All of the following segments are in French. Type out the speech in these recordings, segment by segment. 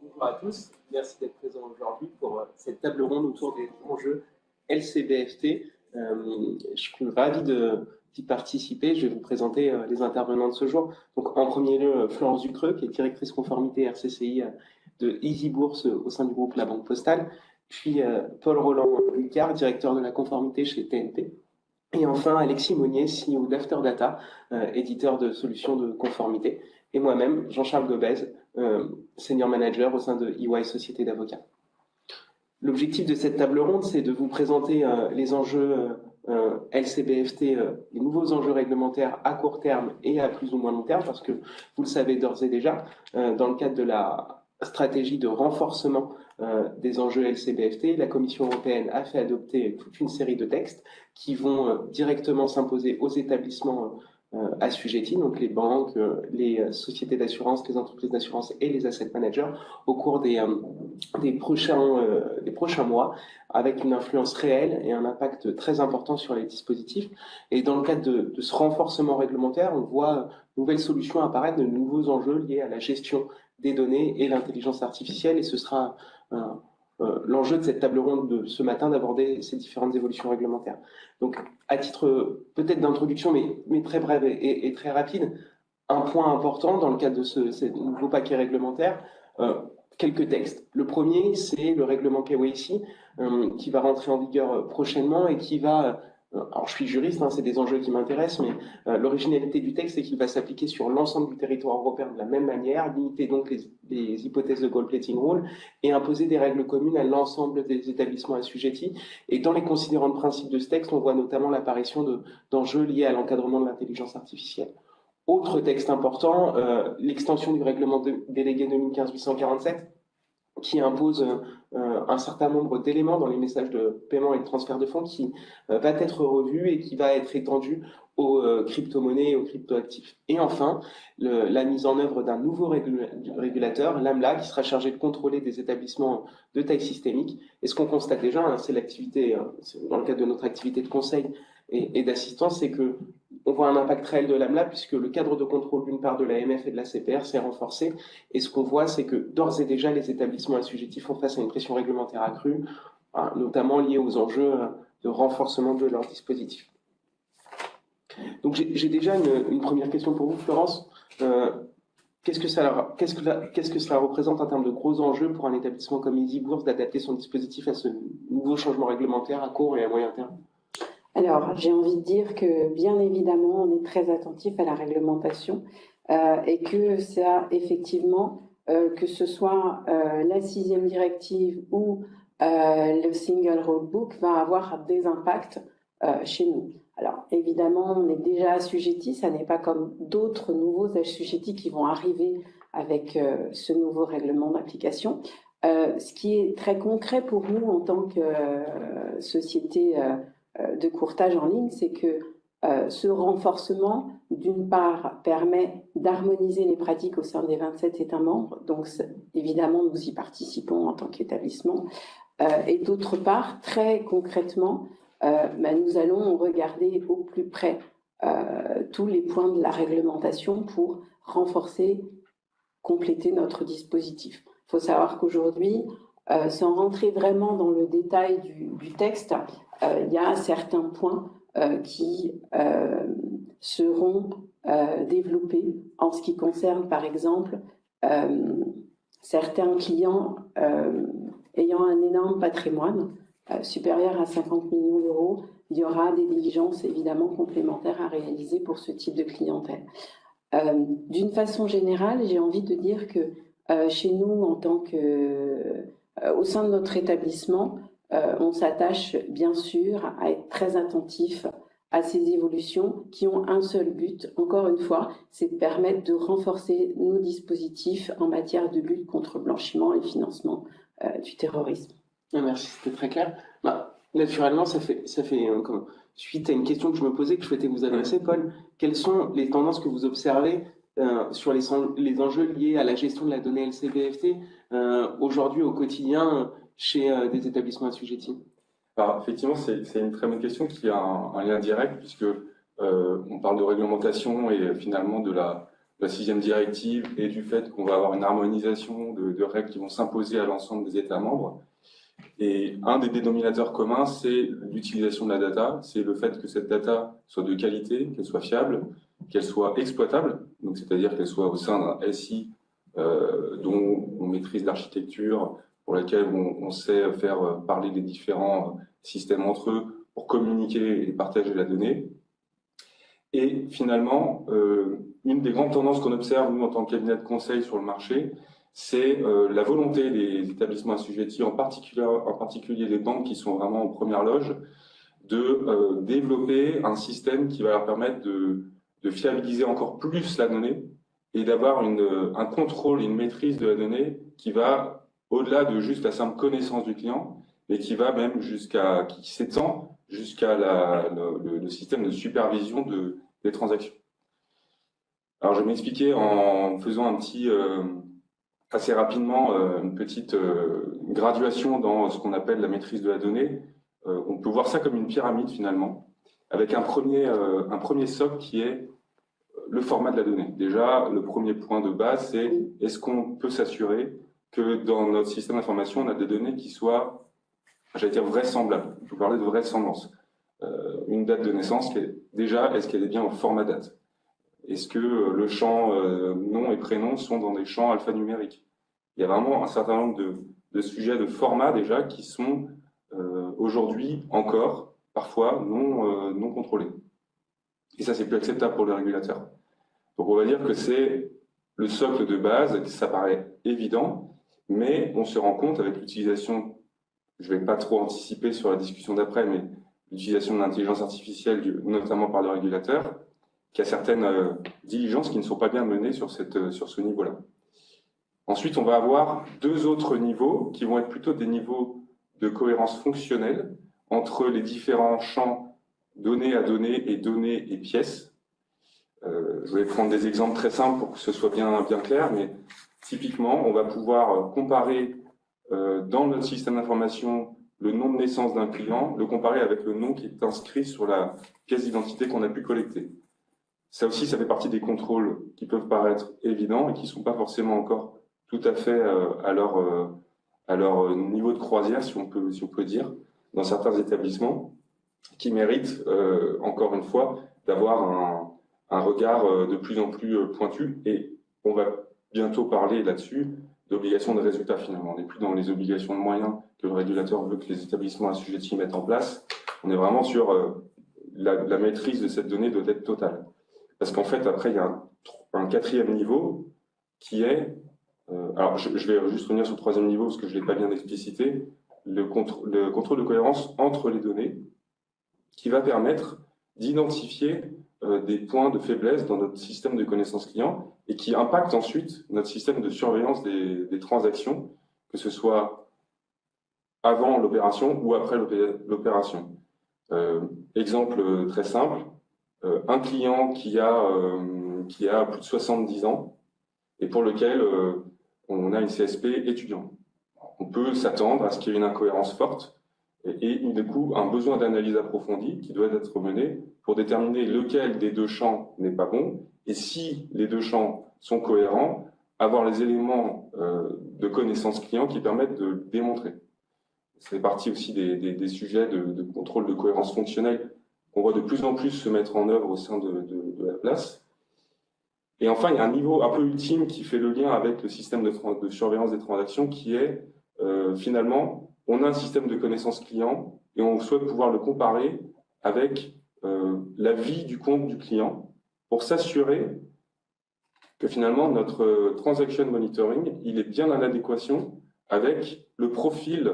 Bonjour à tous, merci d'être présents aujourd'hui pour cette table ronde autour des enjeux LCBFT. Je suis ravi d'y participer. Je vais vous présenter les intervenants de ce jour. Donc, en premier lieu, Florence Ducreux, qui est directrice conformité RCCI de Easy Bourse au sein du groupe La Banque Postale. Puis Paul Roland-Lucard, directeur de la conformité chez TNP. Et enfin, Alexis Monnier, CEO d'Afterdata, éditeur de solutions de conformité. Et moi-même, Jean-Charles Gobez, senior manager au sein de EY Société d'Avocats. L'objectif de cette table ronde, c'est de vous présenter les enjeux LCBFT, les nouveaux enjeux réglementaires à court terme et à plus ou moins long terme, parce que vous le savez d'ores et déjà, dans le cadre de la stratégie de renforcement des enjeux LCBFT, la Commission européenne a fait adopter toute une série de textes qui vont directement s'imposer aux établissements assujettis, donc les banques, les sociétés d'assurance, les entreprises d'assurance et les asset managers, au cours des prochains mois, avec une influence réelle et un impact très important sur les dispositifs. Et dans le cadre de ce renforcement réglementaire, on voit de nouvelles solutions apparaître, de nouveaux enjeux liés à la gestion des données et l'intelligence artificielle, et ce sera l'enjeu de cette table ronde de ce matin d'aborder ces différentes évolutions réglementaires. Donc, à titre peut-être d'introduction, mais très brève et très rapide, un point important dans le cadre de ce nouveau paquet réglementaire, quelques textes. Le premier, c'est le règlement KYC qui va rentrer en vigueur prochainement et qui va... alors, je suis juriste, c'est des enjeux qui m'intéressent, mais l'originalité du texte, c'est qu'il va s'appliquer sur l'ensemble du territoire européen de la même manière, limiter donc les hypothèses de gold plating rule et imposer des règles communes à l'ensemble des établissements assujettis. Et dans les considérants de principe de ce texte, on voit notamment l'apparition d'enjeux liés à l'encadrement de l'intelligence artificielle. Autre texte important, l'extension du règlement délégué 2015-847, qui impose un certain nombre d'éléments dans les messages de paiement et de transfert de fonds qui va être revu et qui va être étendu aux crypto-monnaies et aux crypto-actifs. Et enfin, la mise en œuvre d'un nouveau régulateur, l'AMLA, qui sera chargé de contrôler des établissements de taille systémique. Et ce qu'on constate déjà, c'est l'activité, dans le cadre de notre activité de conseil et d'assistance, c'est que on voit un impact réel de l'AMLA puisque le cadre de contrôle d'une part de l'AMF et de la CPR s'est renforcé. Et ce qu'on voit, c'est que d'ores et déjà, les établissements assujettis font face à une pression réglementaire accrue, notamment liée aux enjeux de renforcement de leurs dispositifs. Donc j'ai déjà une première question pour vous, Florence. Qu'est-ce que cela représente en termes de gros enjeux pour un établissement comme Easy Bourse d'adapter son dispositif à ce nouveau changement réglementaire à court et à moyen terme ? Alors, j'ai envie de dire que, bien évidemment, on est très attentif à la réglementation et que ça, effectivement, que ce soit la 6e directive ou le Single Rule Book, va avoir des impacts chez nous. Alors, évidemment, on est déjà assujettis, ça n'est pas comme d'autres nouveaux assujettis qui vont arriver avec ce nouveau règlement d'application. Ce qui est très concret pour nous en tant que société de courtage en ligne, c'est que ce renforcement, d'une part, permet d'harmoniser les pratiques au sein des 27 États membres, donc évidemment nous y participons en tant qu'établissement, et d'autre part, très concrètement, nous allons regarder au plus près tous les points de la réglementation pour renforcer, compléter notre dispositif. Il faut savoir qu'aujourd'hui, sans rentrer vraiment dans le détail du texte, il y a certains points qui seront développés en ce qui concerne, par exemple, certains clients ayant un énorme patrimoine supérieur à 50 millions d'euros. Il y aura des diligences évidemment complémentaires à réaliser pour ce type de clientèle. D'une façon générale, j'ai envie de dire que chez nous, au sein de notre établissement, on s'attache bien sûr à être très attentif à ces évolutions qui ont un seul but, encore une fois, c'est de permettre de renforcer nos dispositifs en matière de lutte contre le blanchiment et le financement du terrorisme. Merci, c'était très clair. Naturellement, ça fait suite à une question que je me posais, que je souhaitais vous adresser, Paul. Quelles sont les tendances que vous observez sur les enjeux liés à la gestion de la donnée LCBFT aujourd'hui au quotidien chez des établissements assujettis? Alors, effectivement, c'est une très bonne question qui a un lien direct puisque On parle de réglementation et finalement de la sixième directive et du fait qu'on va avoir une harmonisation de règles qui vont s'imposer à l'ensemble des États membres. Et un des dénominateurs communs, c'est l'utilisation de la data, c'est le fait que cette data soit de qualité, qu'elle soit fiable, qu'elle soit exploitable, donc c'est-à-dire qu'elle soit au sein d'un SI dont on maîtrise l'architecture, pour laquelle on sait faire parler les différents systèmes entre eux pour communiquer et partager la donnée. Et finalement, une des grandes tendances qu'on observe, nous, en tant que cabinet de conseil sur le marché, c'est la volonté des établissements assujettis, en particulier les banques qui sont vraiment en première loge, de développer un système qui va leur permettre de fiabiliser encore plus la donnée et d'avoir un contrôle et une maîtrise de la donnée qui va au-delà de juste la simple connaissance du client, mais qui va même qui s'étend jusqu'à le système de supervision des transactions. Alors, je vais m'expliquer en faisant assez rapidement, une petite graduation dans ce qu'on appelle la maîtrise de la donnée. On peut voir ça comme une pyramide finalement, avec un premier socle qui est le format de la donnée. Déjà, le premier point de base, c'est est-ce qu'on peut s'assurer que dans notre système d'information, on a des données qui soient, j'allais dire, vraisemblables. Je vous parlais de vraisemblance. Une date de naissance, déjà, est-ce qu'elle est bien au format date? Est-ce que le champ nom et prénom sont dans des champs alphanumériques? Il y a vraiment un certain nombre de sujets de format déjà qui sont aujourd'hui encore parfois non contrôlés. Et ça, c'est plus acceptable pour les régulateurs. Donc on va dire que c'est le socle de base, ça paraît évident, mais on se rend compte avec l'utilisation, je ne vais pas trop anticiper sur la discussion d'après, mais l'utilisation de l'intelligence artificielle, notamment par le régulateur, qu'il y a certaines diligences qui ne sont pas bien menées sur ce niveau-là. Ensuite, on va avoir deux autres niveaux qui vont être plutôt des niveaux de cohérence fonctionnelle entre les différents champs données à données et pièces. Je vais prendre des exemples très simples pour que ce soit bien clair, mais typiquement, on va pouvoir comparer dans notre système d'information le nom de naissance d'un client, le comparer avec le nom qui est inscrit sur la pièce d'identité qu'on a pu collecter. Ça aussi, ça fait partie des contrôles qui peuvent paraître évidents et qui ne sont pas forcément encore tout à fait à leur niveau de croisière, si on peut dire, dans certains établissements, qui méritent, encore une fois, d'avoir un regard de plus en plus pointu. Et on va bientôt parler là-dessus d'obligations de résultats, finalement. On n'est plus dans les obligations de moyens que le régulateur veut que les établissements assujettis mettent en place. On est vraiment sur la maîtrise de cette donnée doit être totale. Parce qu'en fait, après, il y a un quatrième niveau qui est... alors, je vais juste revenir sur le troisième niveau parce que je ne l'ai pas bien explicité. Le contrôle de cohérence entre les données qui va permettre d'identifier des points de faiblesse dans notre système de connaissance client et qui impacte ensuite notre système de surveillance des transactions, que ce soit avant l'opération ou après l'opération. Exemple très simple, un client qui a plus de 70 ans et pour lequel on a une CSP étudiant. On peut s'attendre à ce qu'il y ait une incohérence forte et du coup un besoin d'analyse approfondie qui doit être mené pour déterminer lequel des deux champs n'est pas bon et si les deux champs sont cohérents, avoir les éléments de connaissance client qui permettent de le démontrer. Ça fait partie aussi des sujets de contrôle de cohérence fonctionnelle qu'on voit de plus en plus se mettre en œuvre au sein de la place. Et enfin, il y a un niveau un peu ultime qui fait le lien avec le système de surveillance des transactions qui est finalement, on a un système de connaissance client et on souhaite pouvoir le comparer avec la vie du compte du client pour s'assurer que finalement notre transaction monitoring, il est bien en adéquation avec le profil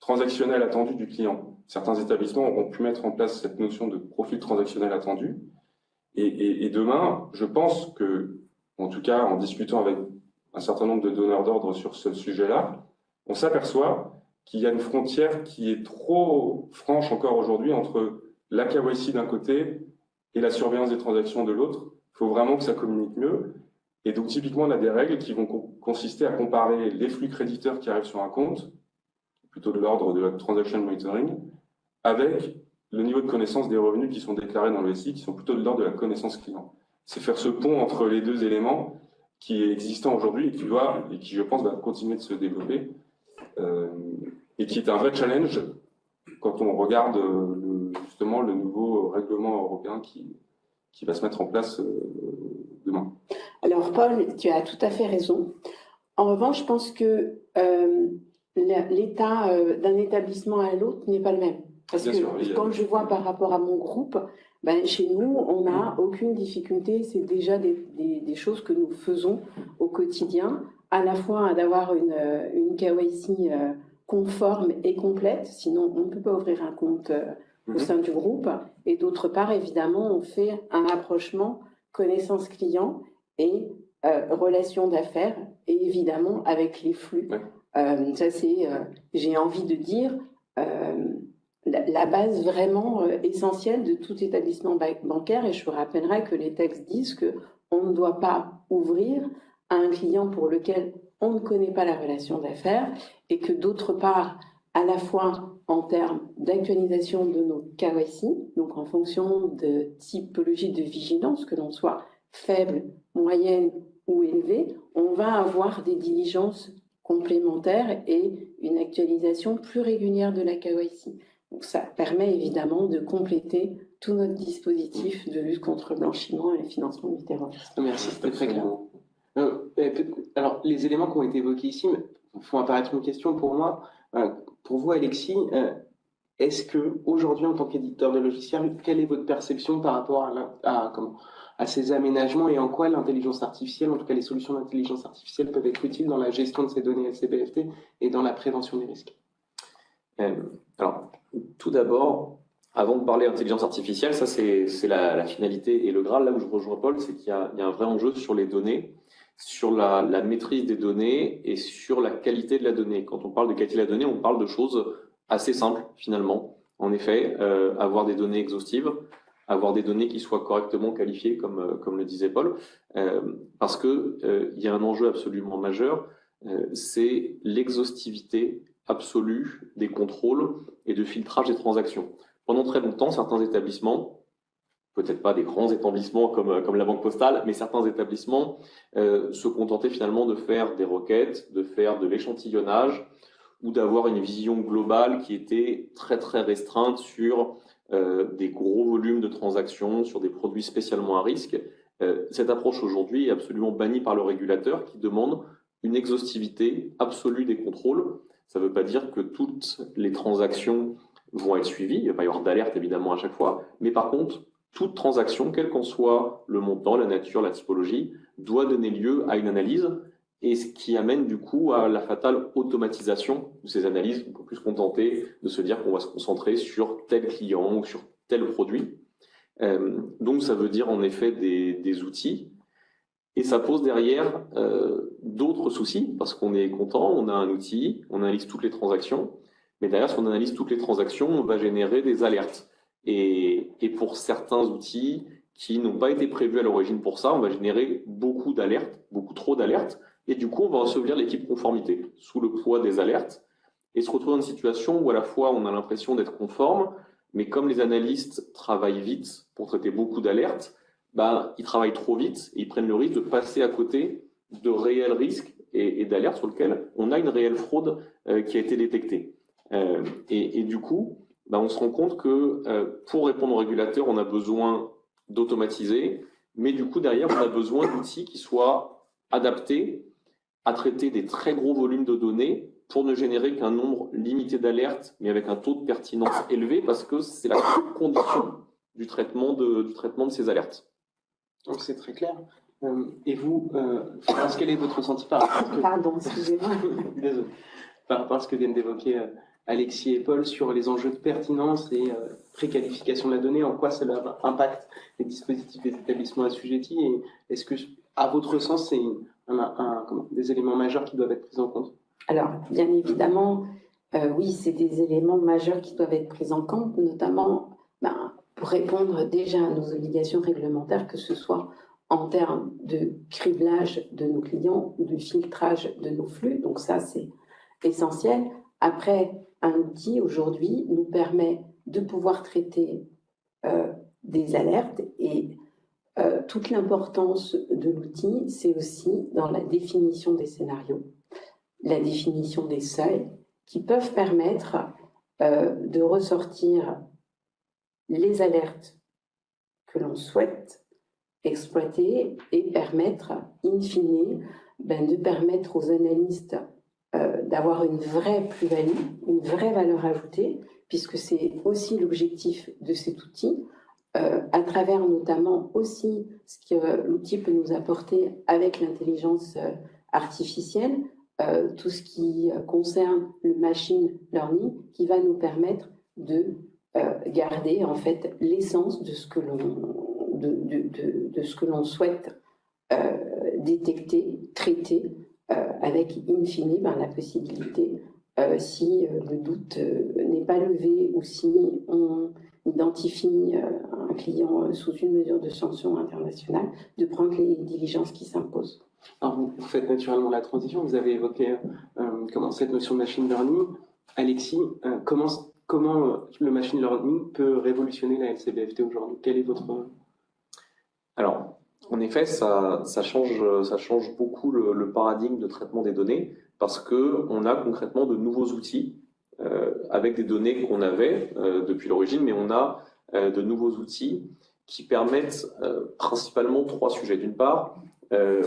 transactionnel attendu du client. Certains établissements ont pu mettre en place cette notion de profil transactionnel attendu. Et demain, je pense que, en tout cas, en discutant avec un certain nombre de donneurs d'ordre sur ce sujet-là, on s'aperçoit qu'il y a une frontière qui est trop franche encore aujourd'hui entre la KYC d'un côté et la surveillance des transactions de l'autre. Il faut vraiment que ça communique mieux. Et donc, typiquement, on a des règles qui vont consister à comparer les flux créditeurs qui arrivent sur un compte, plutôt de l'ordre de la transaction monitoring, avec le niveau de connaissance des revenus qui sont déclarés dans le SI, qui sont plutôt de l'ordre de la connaissance client. C'est faire ce pont entre les deux éléments qui est existant aujourd'hui et qui, je pense, va continuer de se développer, et qui est un vrai challenge quand on regarde justement le nouveau règlement européen qui va se mettre en place demain. Alors, Paul, tu as tout à fait raison. En revanche, je pense que l'état d'un établissement à l'autre n'est pas le même. Parce Bien que sûr, quand je vois par rapport à mon groupe, ben, chez nous, on n'a aucune difficulté. C'est déjà des choses que nous faisons au quotidien, à la fois d'avoir une KYC conforme et complète, sinon on ne peut pas ouvrir un compte au sein du groupe. Et d'autre part, évidemment, on fait un rapprochement connaissance client et relation d'affaires, et évidemment avec les flux. Ça, c'est, j'ai envie de dire, la base vraiment essentielle de tout établissement bancaire. Et je vous rappellerai que les textes disent qu'on ne doit pas ouvrir à un client pour lequel on ne connaît pas la relation d'affaires, et que d'autre part, à la fois en termes d'actualisation de nos KYC, donc en fonction de typologie de vigilance, que l'on soit faible, moyenne ou élevée, on va avoir des diligences complémentaires et une actualisation plus régulière de la KYC. Donc ça permet évidemment de compléter tout notre dispositif de lutte contre le blanchiment et le financement du terrorisme. Merci, c'était très clair. Alors, les éléments qui ont été évoqués ici font apparaître une question pour moi. Pour vous, Alexis, est-ce que aujourd'hui, en tant qu'éditeur de logiciels, quelle est votre perception par rapport à ces aménagements et en quoi l'intelligence artificielle, en tout cas les solutions d'intelligence artificielle, peuvent être utiles dans la gestion de ces données LCBFT et dans la prévention des risques? Alors, tout d'abord, avant de parler d'intelligence artificielle, ça c'est la finalité et le Graal. Là où je rejoins Paul, c'est qu'il y a un vrai enjeu sur les données, sur la maîtrise des données et sur la qualité de la donnée. Quand on parle de qualité de la donnée, on parle de choses assez simples finalement. En effet, avoir des données exhaustives, avoir des données qui soient correctement qualifiées, comme le disait Paul, parce que il y a un enjeu absolument majeur, c'est l'exhaustivité absolue des contrôles et de filtrage des transactions. Pendant très longtemps, certains établissements, peut-être pas des grands établissements comme la Banque Postale, mais certains établissements se contentaient finalement de faire des requêtes, de faire de l'échantillonnage ou d'avoir une vision globale qui était très très restreinte sur des gros volumes de transactions, sur des produits spécialement à risque. Cette approche aujourd'hui est absolument bannie par le régulateur qui demande une exhaustivité absolue des contrôles. Ça ne veut pas dire que toutes les transactions vont être suivies, il va pas y avoir d'alerte évidemment à chaque fois, mais par contre, toute transaction, quel qu'en soit le montant, la nature, la typologie, doit donner lieu à une analyse, et ce qui amène du coup à la fatale automatisation de ces analyses. On peut plus se contenter de se dire qu'on va se concentrer sur tel client ou sur tel produit. Donc ça veut dire en effet des outils, et ça pose derrière d'autres soucis, parce qu'on est content, on a un outil, on analyse toutes les transactions, mais derrière, si on analyse toutes les transactions, on va générer des alertes. Et pour certains outils qui n'ont pas été prévus à l'origine pour ça, on va générer beaucoup d'alertes, beaucoup trop d'alertes, et du coup, on va recevoir l'équipe conformité sous le poids des alertes, et se retrouver dans une situation où à la fois on a l'impression d'être conforme, mais comme les analystes travaillent vite pour traiter beaucoup d'alertes, ils travaillent trop vite et ils prennent le risque de passer à côté de réels risques et d'alertes sur lesquels on a une réelle fraude qui a été détectée. Et du coup, on se rend compte que pour répondre aux régulateurs, on a besoin d'automatiser, mais du coup, derrière, on a besoin d'outils qui soient adaptés à traiter des très gros volumes de données pour ne générer qu'un nombre limité d'alertes, mais avec un taux de pertinence élevé, parce que c'est la condition du traitement de ces alertes. Donc c'est très clair. Et vous, Florence, quel est votre ressenti par rapport à ce que... Pardon, excusez-moi. Désolé. Par rapport à ce que viennent d'évoquer Alexis et Paul sur les enjeux de pertinence et préqualification de la donnée, en quoi cela impacte les dispositifs des établissements assujettis, et est-ce que, à votre sens, c'est des éléments majeurs qui doivent être pris en compte? Alors, bien évidemment, oui, c'est des éléments majeurs qui doivent être pris en compte, notamment pour répondre déjà à nos obligations réglementaires, que ce soit en termes de criblage de nos clients ou de filtrage de nos flux. Donc ça, c'est essentiel. Après, un outil aujourd'hui nous permet de pouvoir traiter des alertes. Et toute l'importance de l'outil, c'est aussi dans la définition des scénarios, la définition des seuils qui peuvent permettre de ressortir les alertes que l'on souhaite exploiter et permettre, in fine, de permettre aux analystes d'avoir une vraie plus-value, une vraie valeur ajoutée, puisque c'est aussi l'objectif de cet outil, à travers notamment aussi ce que l'outil peut nous apporter avec l'intelligence artificielle, tout ce qui concerne le machine learning, qui va nous permettre de garder en fait l'essence de ce que l'on souhaite détecter, traiter, avec in fine la possibilité, si le doute n'est pas levé ou si on identifie un client sous une mesure de sanction internationale, de prendre les diligences qui s'imposent. Alors vous faites naturellement la transition, vous avez évoqué cette notion de machine learning. Alexis, comment le machine learning peut révolutionner la LCBFT aujourd'hui? Quel est votre... Alors, en effet, ça change beaucoup le paradigme de traitement des données parce qu'on a concrètement de nouveaux outils avec des données qu'on avait depuis l'origine, mais on a de nouveaux outils qui permettent principalement 3 sujets. D'une part,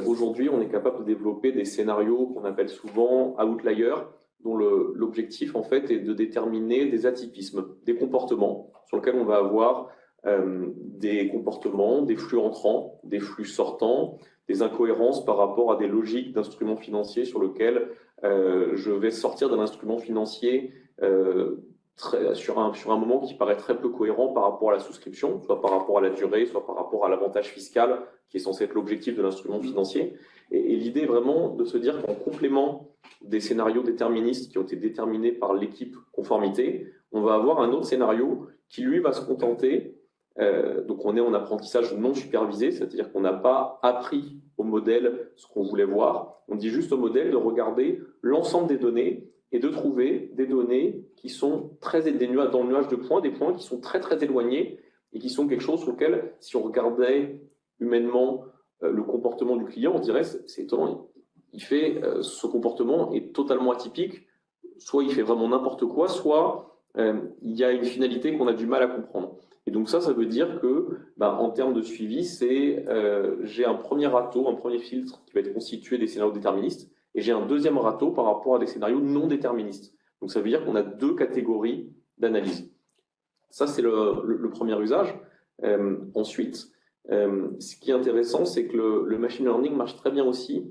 aujourd'hui, on est capable de développer des scénarios qu'on appelle souvent outliers, dont l'objectif en fait est de déterminer des atypismes, des comportements sur lesquels on va avoir des comportements, des flux entrants, des flux sortants, des incohérences par rapport à des logiques d'instruments financiers sur lesquels je vais sortir d'un instrument financier sur un moment qui paraît très peu cohérent par rapport à la souscription, soit par rapport à la durée, soit par rapport à l'avantage fiscal qui est censé être l'objectif de l'instrument financier. Et l'idée vraiment de se dire qu'en complément des scénarios déterministes qui ont été déterminés par l'équipe conformité, on va avoir un autre scénario qui lui va se contenter, donc on est en apprentissage non supervisé, c'est-à-dire qu'on n'a pas appris au modèle ce qu'on voulait voir, on dit juste au modèle de regarder l'ensemble des données et de trouver des données qui sont dans le nuage de points, des points qui sont très très éloignés et qui sont quelque chose sur lequel, si on regardait humainement le comportement du client, on se dirait c'est étonnant, ce comportement est totalement atypique, soit il fait vraiment n'importe quoi, soit il y a une finalité qu'on a du mal à comprendre. Et donc ça veut dire que, en termes de suivi, j'ai un premier râteau, un premier filtre qui va être constitué des scénarios déterministes, et j'ai un deuxième râteau par rapport à des scénarios non déterministes. Donc ça veut dire qu'on a 2 catégories d'analyse. Ça, c'est le premier usage. Ensuite, ce qui est intéressant, c'est que le machine learning marche très bien aussi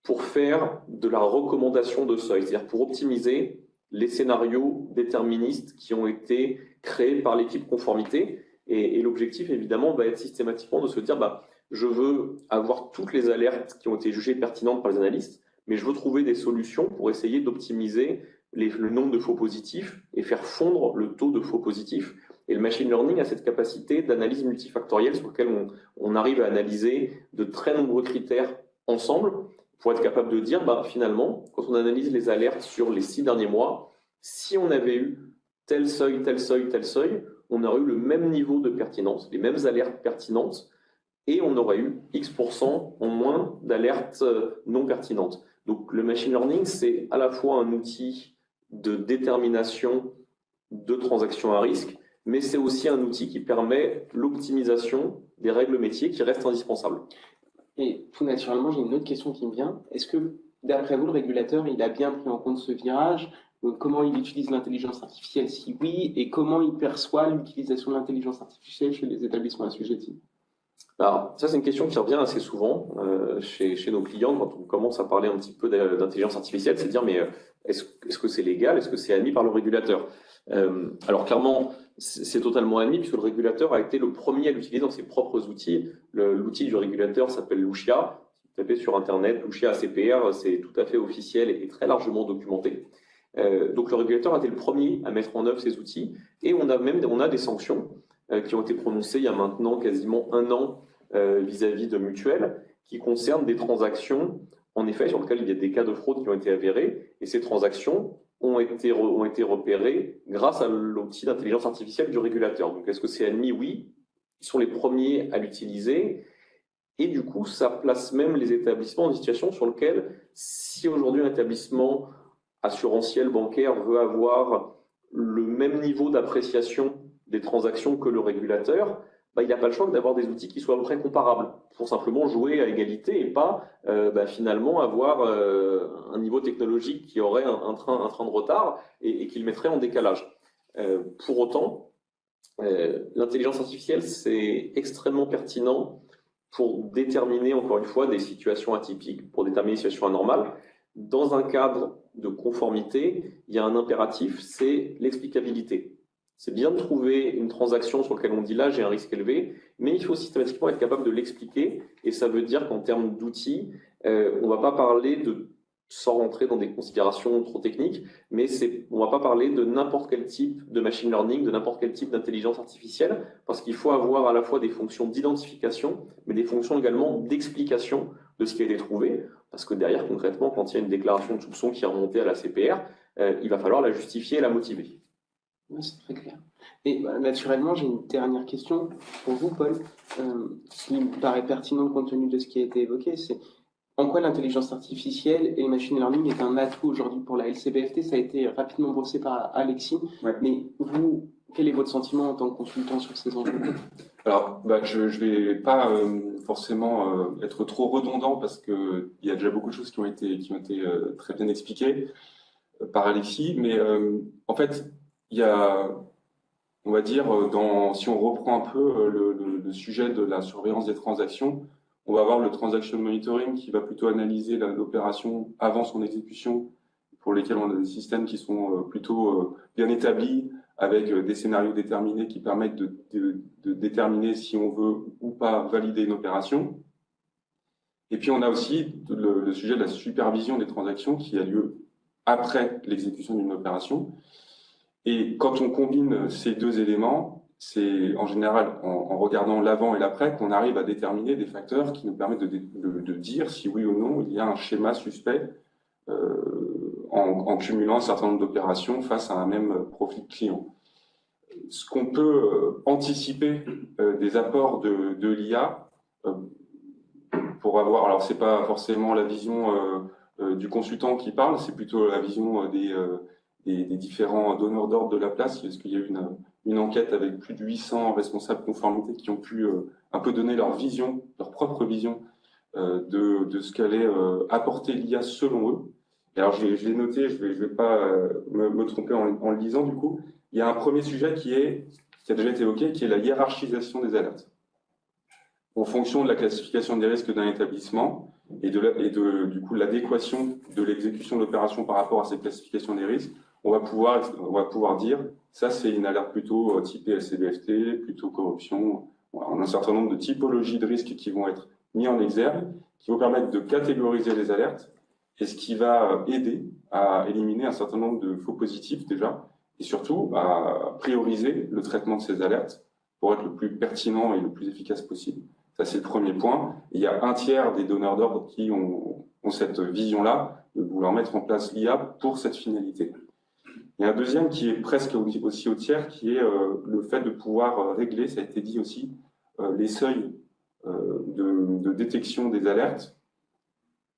pour faire de la recommandation de seuil, c'est-à-dire pour optimiser les scénarios déterministes qui ont été créés par l'équipe conformité. Et l'objectif, évidemment, va être systématiquement de se dire je veux avoir toutes les alertes qui ont été jugées pertinentes par les analystes, mais je veux trouver des solutions pour essayer d'optimiser le nombre de faux positifs et faire fondre le taux de faux positifs. Et le machine learning a cette capacité d'analyse multifactorielle sur laquelle on arrive à analyser de très nombreux critères ensemble pour être capable de dire, finalement, quand on analyse les alertes sur les 6 derniers mois, si on avait eu tel seuil, tel seuil, tel seuil, on aurait eu le même niveau de pertinence, les mêmes alertes pertinentes, et on aurait eu X% en moins d'alertes non pertinentes. Donc le machine learning, c'est à la fois un outil de détermination de transactions à risque, mais c'est aussi un outil qui permet l'optimisation des règles métiers qui restent indispensables. Et tout naturellement, j'ai une autre question qui me vient. Est-ce que, d'après vous, le régulateur, il a bien pris en compte ce virage? Donc, comment il utilise l'intelligence artificielle, si oui, et comment il perçoit l'utilisation de l'intelligence artificielle chez les établissements assujettis? Alors, ça, c'est une question qui revient assez souvent chez nos clients quand on commence à parler un petit peu d'intelligence artificielle, c'est de dire, mais est-ce que c'est légal? Est-ce que c'est admis par le régulateur? Alors, clairement, c'est totalement admis puisque le régulateur a été le premier à l'utiliser dans ses propres outils. L'outil du régulateur s'appelle Lucia. Si vous tapez sur Internet, Lucia ACPR, c'est tout à fait officiel et très largement documenté. Donc, le régulateur a été le premier à mettre en œuvre ces outils et on a des sanctions qui ont été prononcées il y a maintenant quasiment 1 an vis-à-vis de mutuelles qui concernent des transactions en effet, sur lequel il y a des cas de fraude qui ont été avérés, et ces transactions ont été repérées grâce à l'outil d'intelligence artificielle du régulateur. Donc, est-ce que c'est admis? Oui. Ils sont les premiers à l'utiliser. Et du coup, ça place même les établissements dans une situation sur laquelle, si aujourd'hui un établissement assurantiel, bancaire veut avoir le même niveau d'appréciation des transactions que le régulateur, bah, il n'a pas le choix que d'avoir des outils qui soient à peu près comparables pour simplement jouer à égalité et pas finalement avoir un niveau technologique qui aurait un train de retard et qui le mettrait en décalage. Pour autant, l'intelligence artificielle, c'est extrêmement pertinent pour déterminer, encore une fois, des situations atypiques, pour déterminer des situations anormales. Dans un cadre de conformité, il y a un impératif, c'est l'explicabilité. C'est bien de trouver une transaction sur laquelle on dit là, j'ai un risque élevé, mais il faut systématiquement être capable de l'expliquer. Et ça veut dire qu'en termes d'outils, on ne va pas parler de, sans rentrer dans des considérations trop techniques, mais on ne va pas parler de n'importe quel type de machine learning, de n'importe quel type d'intelligence artificielle, parce qu'il faut avoir à la fois des fonctions d'identification, mais des fonctions également d'explication de ce qui a été trouvé, parce que derrière, concrètement, quand il y a une déclaration de soupçon qui est remontée à la CPR, il va falloir la justifier et la motiver. Oui, c'est très clair. Et naturellement, j'ai une dernière question pour vous, Paul, qui me paraît pertinente compte tenu de ce qui a été évoqué. C'est en quoi l'intelligence artificielle et le machine learning est un atout aujourd'hui pour la LCBFT? Ça a été rapidement brossé par Alexis. Ouais. Mais vous, quel est votre sentiment en tant que consultant sur ces enjeux? Alors, je ne vais pas forcément être trop redondant parce qu'il y a déjà beaucoup de choses qui ont été très bien expliquées par Alexis. Mais en fait, il y a, on va dire, si on reprend un peu le sujet de la surveillance des transactions, on va avoir le transaction monitoring qui va plutôt analyser l'opération avant son exécution, pour lesquels on a des systèmes qui sont plutôt bien établis, avec des scénarios déterminés qui permettent de déterminer si on veut ou pas valider une opération. Et puis on a aussi le sujet de la supervision des transactions qui a lieu après l'exécution d'une opération. Et quand on combine ces deux éléments, c'est en général en regardant l'avant et l'après qu'on arrive à déterminer des facteurs qui nous permettent de dire si oui ou non il y a un schéma suspect en cumulant un certain nombre d'opérations face à un même profil client. Ce qu'on peut anticiper des apports de l'IA pour avoir, alors c'est pas forcément la vision du consultant qui parle, c'est plutôt la vision des différents donneurs d'ordre de la place, parce qu'il y a eu une enquête avec plus de 800 responsables conformité qui ont pu un peu donner leur vision, leur propre vision de ce qu'allait apporter l'IA selon eux. Et alors je l'ai noté, je vais pas me tromper en le lisant du coup. Il y a un premier sujet qui a déjà été évoqué, qui est la hiérarchisation des alertes. En fonction de la classification des risques d'un établissement et du coup l'adéquation de l'exécution de l'opération par rapport à cette classification des risques, on va pouvoir dire ça c'est une alerte plutôt typée LCBFT, plutôt corruption. Voilà, on a un certain nombre de typologies de risques qui vont être mis en exergue, qui vont permettre de catégoriser les alertes, et ce qui va aider à éliminer un certain nombre de faux positifs déjà, et surtout à prioriser le traitement de ces alertes pour être le plus pertinent et le plus efficace possible. Ça, c'est le premier point. Et il y a un tiers des donneurs d'ordre qui ont cette vision-là, de vouloir mettre en place l'IA pour cette finalité. Il y a un deuxième qui est presque aussi au tiers, qui est le fait de pouvoir régler, ça a été dit aussi, les seuils de détection des alertes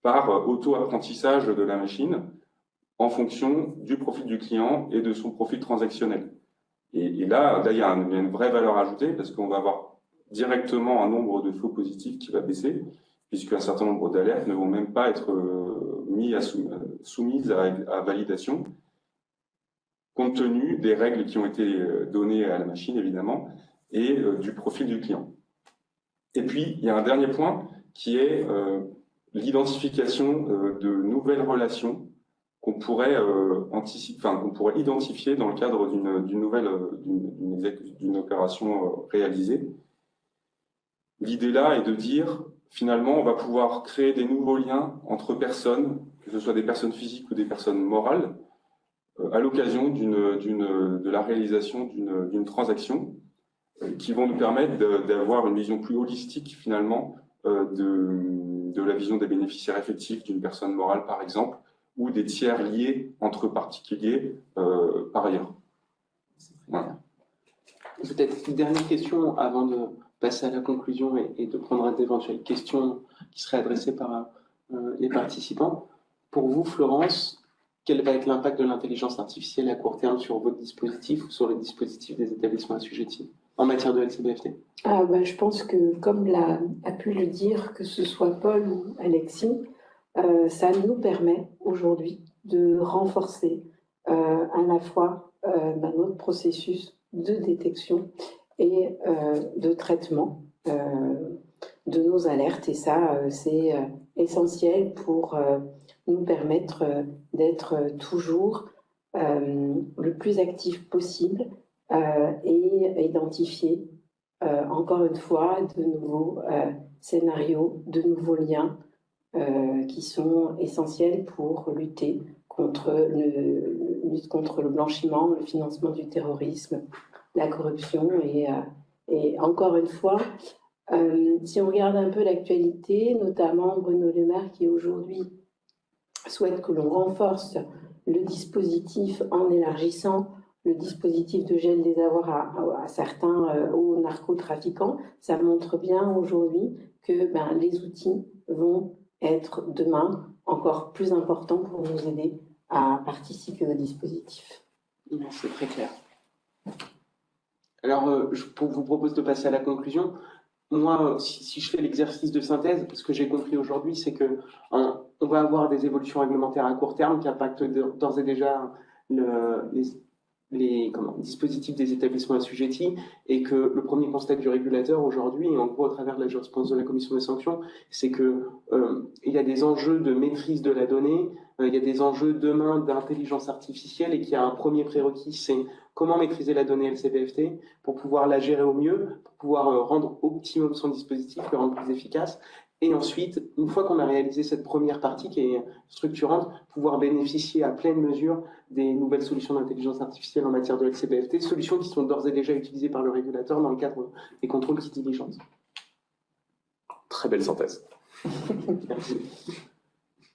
par auto-apprentissage de la machine en fonction du profil du client et de son profil transactionnel. Et là, il y a une vraie valeur ajoutée parce qu'on va avoir directement un nombre de faux positifs qui va baisser, puisqu'un certain nombre d'alertes ne vont même pas être soumises à validation, compte tenu des règles qui ont été données à la machine, évidemment, et du profil du client. Et puis, il y a un dernier point qui est l'identification de nouvelles relations qu'on pourrait qu'on pourrait identifier dans le cadre d'une opération réalisée. L'idée là est de dire, finalement, on va pouvoir créer des nouveaux liens entre personnes, que ce soit des personnes physiques ou des personnes morales, à l'occasion de la réalisation d'une transaction, qui vont nous permettre d'avoir une vision plus holistique, finalement, de la vision des bénéficiaires effectifs d'une personne morale, par exemple, ou des tiers liés entre particuliers par ailleurs. Voilà. Peut-être une dernière question avant de passer à la conclusion et de prendre d'éventuelles questions qui seraient adressées par les participants. Pour vous, Florence, quel va être l'impact de l'intelligence artificielle à court terme sur votre dispositif ou sur le dispositif des établissements assujettis en matière de LCBFT? Je pense que, comme a pu le dire, que ce soit Paul ou Alexis, ça nous permet aujourd'hui de renforcer à la fois notre processus de détection et de traitement de nos alertes. Et ça, c'est essentiel pour nous permettre d'être toujours le plus actif possible et identifier encore une fois de nouveaux scénarios, de nouveaux liens qui sont essentiels pour lutter contre le blanchiment, le financement du terrorisme, la corruption. Et encore une fois, si on regarde un peu l'actualité, notamment Bruno Le Maire qui aujourd'hui souhaite que l'on renforce le dispositif en élargissant le dispositif de gel des avoirs à certains aux narcotrafiquants, ça montre bien aujourd'hui que les outils vont être demain encore plus importants pour nous aider à participer au dispositif. C'est très clair. Alors, je vous propose de passer à la conclusion. Moi, si je fais l'exercice de synthèse, ce que j'ai compris aujourd'hui, c'est que on va avoir des évolutions réglementaires à court terme qui impactent d'ores et déjà les dispositifs des établissements assujettis, et que le premier constat du régulateur aujourd'hui, et en gros à travers la jurisprudence de la commission des sanctions, c'est que il y a des enjeux de maîtrise de la donnée, il y a des enjeux demain d'intelligence artificielle, et qu'il y a un premier prérequis, c'est comment maîtriser la donnée LCBFT pour pouvoir la gérer au mieux, pour pouvoir rendre optimum son dispositif, le rendre plus efficace. Et ensuite, une fois qu'on a réalisé cette première partie qui est structurante, pouvoir bénéficier à pleine mesure des nouvelles solutions d'intelligence artificielle en matière de LCBFT, solutions qui sont d'ores et déjà utilisées par le régulateur dans le cadre des contrôles qui diligentent. Très belle synthèse. Merci.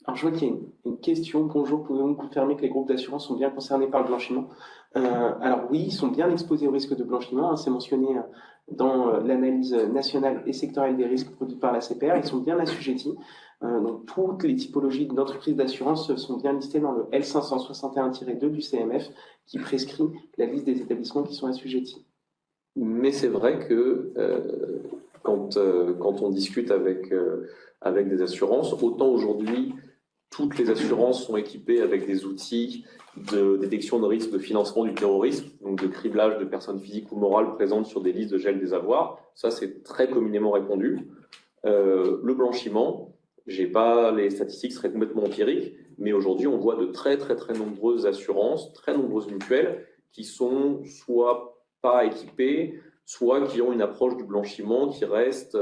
Alors, je vois qu'il y a une question. Bonjour, pouvez-vous confirmer que les groupes d'assurance sont bien concernés par le blanchiment? Alors oui, ils sont bien exposés au risque de blanchiment, hein, c'est mentionné dans l'analyse nationale et sectorielle des risques produite par la CPR. Ils sont bien assujettis. Donc toutes les typologies d'entreprises d'assurance sont bien listées dans le L561-2 du CMF qui prescrit la liste des établissements qui sont assujettis. Mais c'est vrai que quand on discute avec des assurances, autant aujourd'hui, toutes les assurances sont équipées avec des outils de détection de risque de financement du terrorisme, donc de criblage de personnes physiques ou morales présentes sur des listes de gel des avoirs. Ça, c'est très communément répandu. Le blanchiment, j'ai pas les statistiques, seraient complètement empiriques, mais aujourd'hui, on voit de très, très, très nombreuses assurances, très nombreuses mutuelles qui sont soit pas équipées, soit qui ont une approche du blanchiment qui reste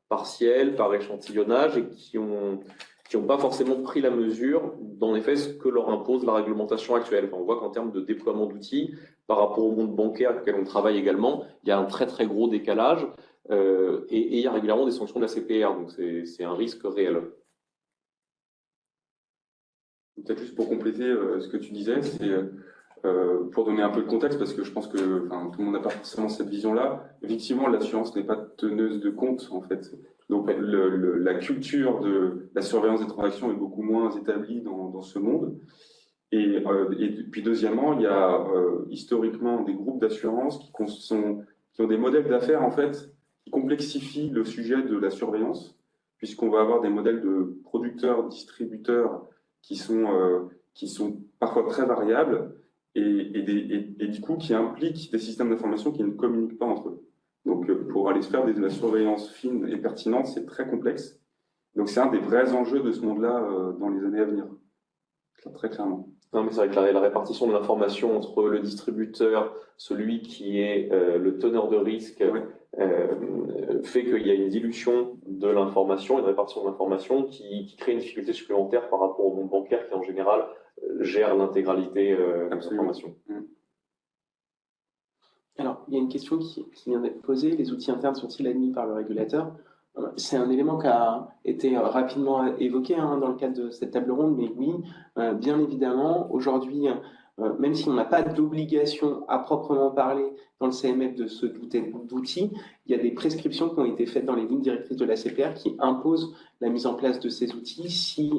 partielle, par échantillonnage, et qui ont pas forcément pris la mesure, dans les faits, ce que leur impose la réglementation actuelle. Enfin, on voit qu'en termes de déploiement d'outils, par rapport au monde bancaire avec lequel on travaille également, il y a un très très gros décalage et il y a régulièrement des sanctions de la CPR, donc c'est un risque réel. Peut-être juste pour compléter ce que tu disais, c'est pour donner un peu de contexte, parce que je pense que tout le monde n'a pas forcément cette vision-là. Effectivement, l'assurance n'est pas teneuse de compte, en fait. Donc, la culture de la surveillance des transactions est beaucoup moins établie dans ce monde. Et puis, deuxièmement, il y a historiquement des groupes d'assurance qui ont des modèles d'affaires, en fait, qui complexifient le sujet de la surveillance, puisqu'on va avoir des modèles de producteurs, distributeurs qui sont parfois très variables et du coup qui impliquent des systèmes d'information qui ne communiquent pas entre eux. Donc pour aller se faire de la surveillance fine et pertinente, c'est très complexe. Donc c'est un des vrais enjeux de ce monde-là dans les années à venir, très clairement. Non, mais c'est vrai que la répartition de l'information entre le distributeur, celui qui est le teneur de risque, Oui. Fait qu'il y a une dilution de l'information, une répartition de l'information qui crée une difficulté supplémentaire par rapport au monde bancaire qui, en général, gère l'intégralité de l'information. Alors, il y a une question qui vient d'être posée. Les outils internes sont-ils admis par le régulateur? C'est un élément qui a été rapidement évoqué dans le cadre de cette table ronde, mais oui, bien évidemment, aujourd'hui, même si on n'a pas d'obligation à proprement parler dans le CMF de se doter d'outils, il y a des prescriptions qui ont été faites dans les lignes directrices de la CPR qui imposent la mise en place de ces outils si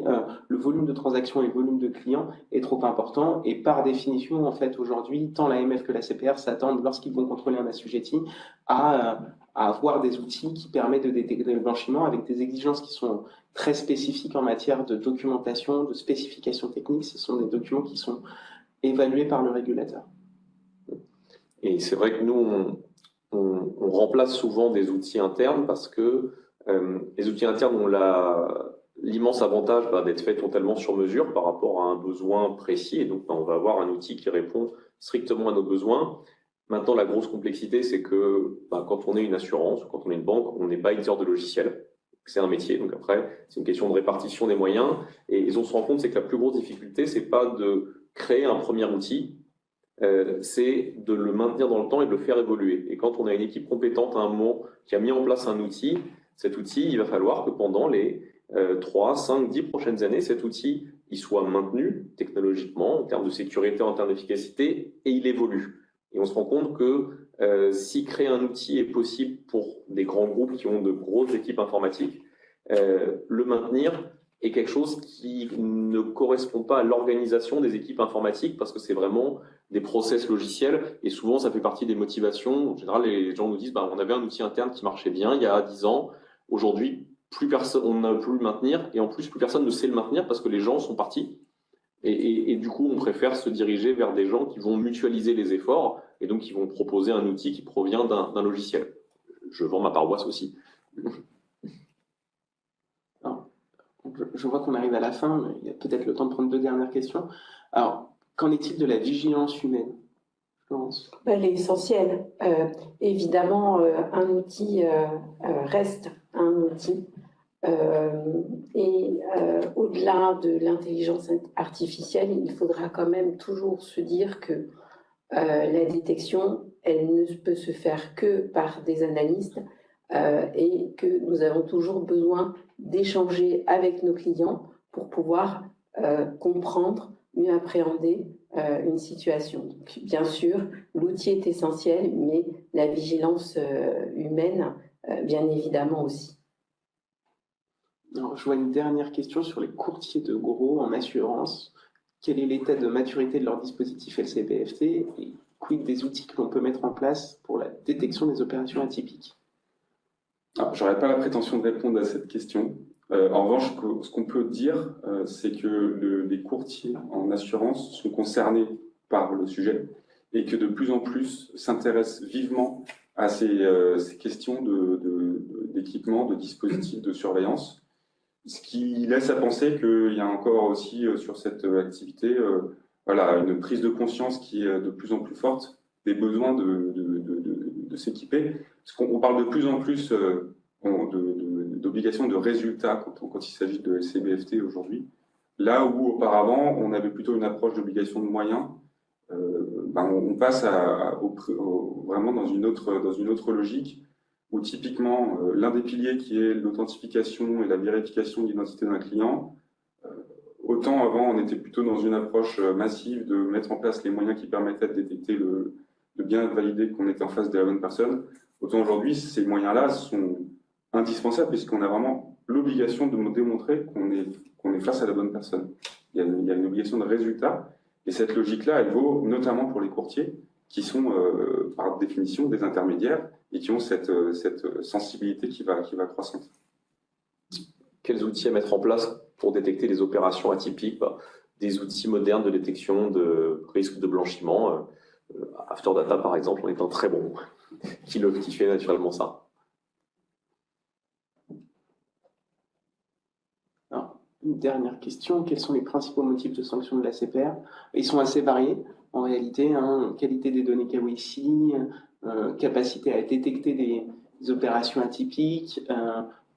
le volume de transactions et le volume de clients est trop important. Et par définition, en fait, aujourd'hui, tant l'AMF que la CPR s'attendent, lorsqu'ils vont contrôler un assujetti, à avoir des outils qui permettent de détecter le blanchiment avec des exigences qui sont très spécifiques en matière de documentation, de spécifications techniques. Ce sont des documents qui sont évalués par le régulateur. Et c'est vrai que nous, on remplace souvent des outils internes parce que les outils internes ont l'immense avantage d'être faits totalement sur mesure par rapport à un besoin précis. Et donc, on va avoir un outil qui répond strictement à nos besoins. Maintenant, la grosse complexité, c'est que quand on est une assurance, quand on est une banque, on n'est pas éditeur de logiciels. C'est un métier. Donc après, c'est une question de répartition des moyens. Et on se rend compte, c'est que la plus grosse difficulté, c'est pas de créer un premier outil, c'est de le maintenir dans le temps et de le faire évoluer. Et quand on a une équipe compétente à un moment qui a mis en place un outil, cet outil, il va falloir que pendant les 3, 5, 10 prochaines années, cet outil il soit maintenu technologiquement, en termes de sécurité, en termes d'efficacité, et il évolue. Et on se rend compte que si créer un outil est possible pour des grands groupes qui ont de grosses équipes informatiques, le maintenir est quelque chose qui ne correspond pas à l'organisation des équipes informatiques parce que c'est vraiment des process logiciels et souvent ça fait partie des motivations. En général, les gens nous disent on avait un outil interne qui marchait bien il y a 10 ans, aujourd'hui plus personne, on n'a plus le maintenir et en plus plus personne ne sait le maintenir parce que les gens sont partis. Et du coup, on préfère se diriger vers des gens qui vont mutualiser les efforts et donc qui vont proposer un outil qui provient d'un logiciel. Je vends ma paroisse aussi. Alors, je vois qu'on arrive à la fin, mais il y a peut-être le temps de prendre 2 dernières questions. Alors, qu'en est-il de la vigilance humaine, Florence? Elle est essentielle. Évidemment, un outil reste un outil. Au-delà de l'intelligence artificielle, il faudra quand même toujours se dire que la détection, elle ne peut se faire que par des analystes et que nous avons toujours besoin d'échanger avec nos clients pour pouvoir comprendre, mieux appréhender une situation. Donc, bien sûr, l'outil est essentiel, mais la vigilance humaine, bien évidemment aussi. Alors, je vois une dernière question sur les courtiers de gros en assurance. Quel est l'état de maturité de leur dispositif LCBFT et quid des outils que l'on peut mettre en place pour la détection des opérations atypiques? Je n'aurais pas la prétention de répondre à cette question. En revanche, ce qu'on peut dire, c'est que les courtiers en assurance sont concernés par le sujet et que de plus en plus s'intéressent vivement à ces questions d'équipement, de dispositifs de surveillance. Ce qui laisse à penser qu'il y a encore aussi sur cette activité une prise de conscience qui est de plus en plus forte des besoins de s'équiper. Parce qu'on parle de plus en plus d'obligations de résultats quand il s'agit de LCBFT aujourd'hui. Là où auparavant, on avait plutôt une approche d'obligation de moyens, on passe vraiment dans une autre logique où typiquement l'un des piliers qui est l'authentification et la vérification de l'identité d'un client, autant avant on était plutôt dans une approche massive de mettre en place les moyens qui permettaient de détecter de bien valider qu'on était en face de la bonne personne, autant aujourd'hui ces moyens-là sont indispensables puisqu'on a vraiment l'obligation de démontrer qu'on est face à la bonne personne. Il y a une obligation de résultat et cette logique-là, elle vaut notamment pour les courtiers qui sont par définition des intermédiaires et qui ont cette sensibilité qui va croissante. Quels outils à mettre en place pour détecter les opérations atypiques? Des outils modernes de détection de risque de blanchiment. Afterdata, par exemple, en est un très bon qui fait naturellement ça. Alors, une dernière question. Quels sont les principaux motifs de sanction de la CPR? Ils sont assez variés en réalité. Qualité des données KYC, capacité à détecter des opérations atypiques,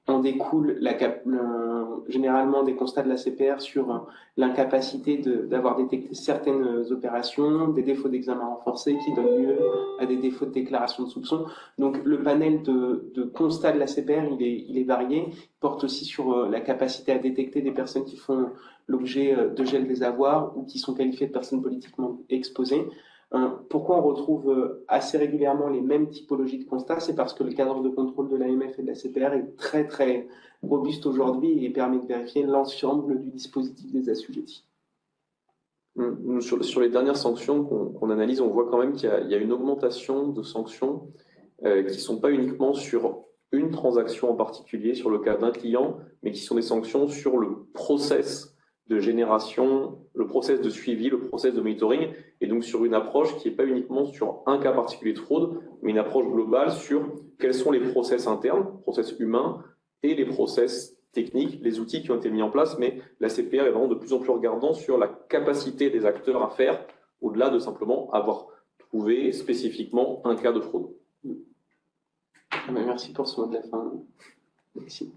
en découle généralement des constats de la CPR sur l'incapacité d'avoir détecté certaines opérations, des défauts d'examen renforcé qui donnent lieu à des défauts de déclaration de soupçons. Donc le panel de constats de la CPR, il est varié. Il porte aussi sur la capacité à détecter des personnes qui font l'objet de gel des avoirs ou qui sont qualifiées de personnes politiquement exposées. Pourquoi on retrouve assez régulièrement les mêmes typologies de constats? C'est parce que le cadre de contrôle de l'AMF et de la CPR est très très robuste aujourd'hui et permet de vérifier l'ensemble du dispositif des assujettis. Sur les dernières sanctions qu'on analyse, on voit quand même qu'il y a une augmentation de sanctions qui ne sont pas uniquement sur une transaction en particulier, sur le cas d'un client, mais qui sont des sanctions sur le process de génération, le process de suivi, le process de monitoring, et donc sur une approche qui n'est pas uniquement sur un cas particulier de fraude, mais une approche globale sur quels sont les process internes, process humains, et les process techniques, les outils qui ont été mis en place, mais la CPR est vraiment de plus en plus regardant sur la capacité des acteurs à faire, au-delà de simplement avoir trouvé spécifiquement un cas de fraude. Merci pour ce mot de la fin. Merci.